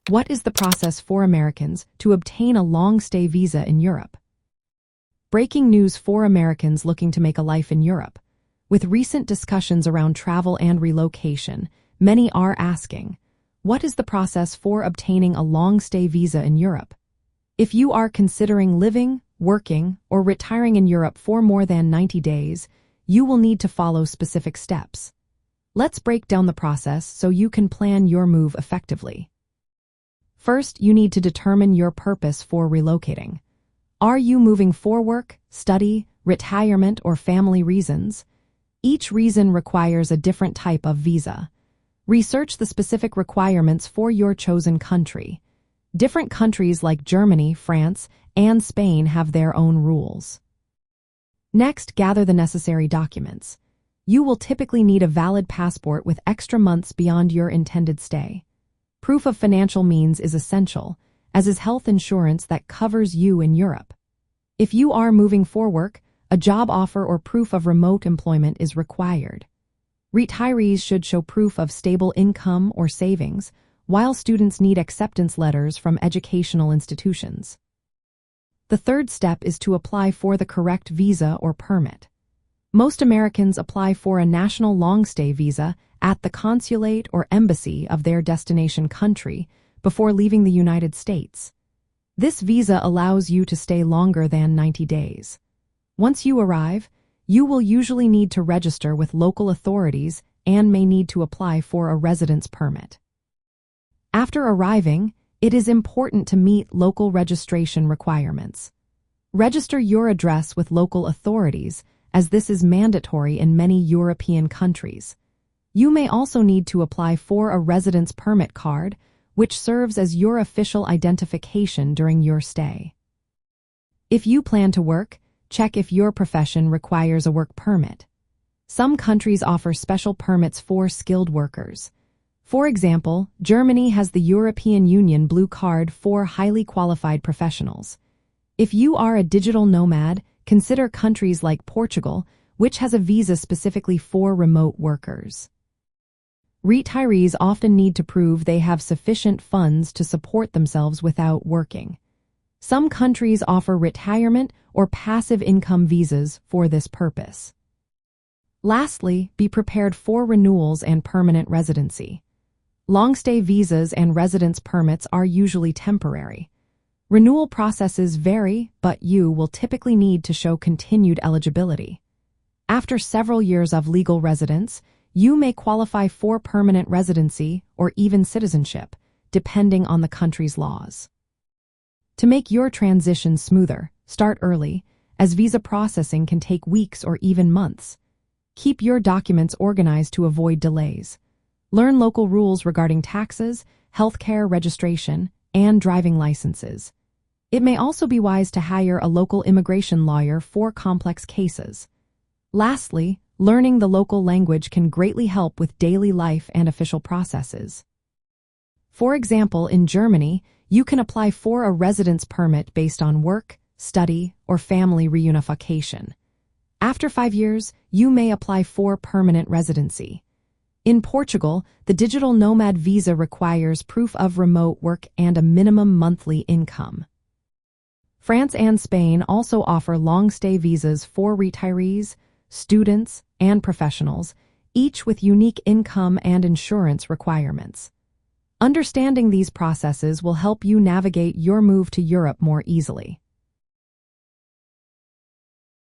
What is the process for Americans to obtain a long-stay visa in Europe? Breaking news for Americans looking to make a life in Europe. With recent discussions around travel and relocation, many are asking, what is the process for obtaining a long-stay visa in Europe? If you are considering living, working, or retiring in Europe for more than 90 days, you will need to follow specific steps. Let's break down the process so you can plan your move effectively. First, you need to determine your purpose for relocating. Are you moving for work, study, retirement, or family reasons? Each reason requires a different type of visa. Research the specific requirements for your chosen country. Different countries like Germany, France, and Spain have their own rules. Next, gather the necessary documents. You will typically need a valid passport with extra months beyond your intended stay. Proof of financial means is essential, as is health insurance that covers you in Europe. If you are moving for work, a job offer or proof of remote employment is required. Retirees should show proof of stable income or savings, while students need acceptance letters from educational institutions. The third step is to apply for the correct visa or permit. Most Americans apply for a national long-stay visa at the consulate or embassy of their destination country before leaving the United States. This visa allows you to stay longer than 90 days. Once you arrive, you will usually need to register with local authorities and may need to apply for a residence permit. After arriving, it is important to meet local registration requirements. Register your address with local authorities, as this is mandatory in many European countries. You may also need to apply for a residence permit card, which serves as your official identification during your stay. If you plan to work, check if your profession requires a work permit. Some countries offer special permits for skilled workers. For example, Germany has the European Union Blue Card for highly qualified professionals. If you are a digital nomad, consider countries like Portugal, which has a visa specifically for remote workers. Retirees often need to prove they have sufficient funds to support themselves without working. Some countries offer retirement or passive income visas for this purpose. Lastly, be prepared for renewals and permanent residency. Long-stay visas and residence permits are usually temporary. Renewal processes vary, but you will typically need to show continued eligibility. After several years of legal residence, you may qualify for permanent residency or even citizenship, depending on the country's laws. To make your transition smoother, start early, as visa processing can take weeks or even months. Keep your documents organized to avoid delays. Learn local rules regarding taxes, healthcare registration, and driving licenses. It may also be wise to hire a local immigration lawyer for complex cases. Lastly, learning the local language can greatly help with daily life and official processes. For example, in Germany, you can apply for a residence permit based on work, study, or family reunification. After 5 years, you may apply for permanent residency. In Portugal, the digital nomad visa requires proof of remote work and a minimum monthly income. France and Spain also offer long-stay visas for retirees, students, and professionals, each with unique income and insurance requirements. Understanding these processes will help you navigate your move to Europe more easily.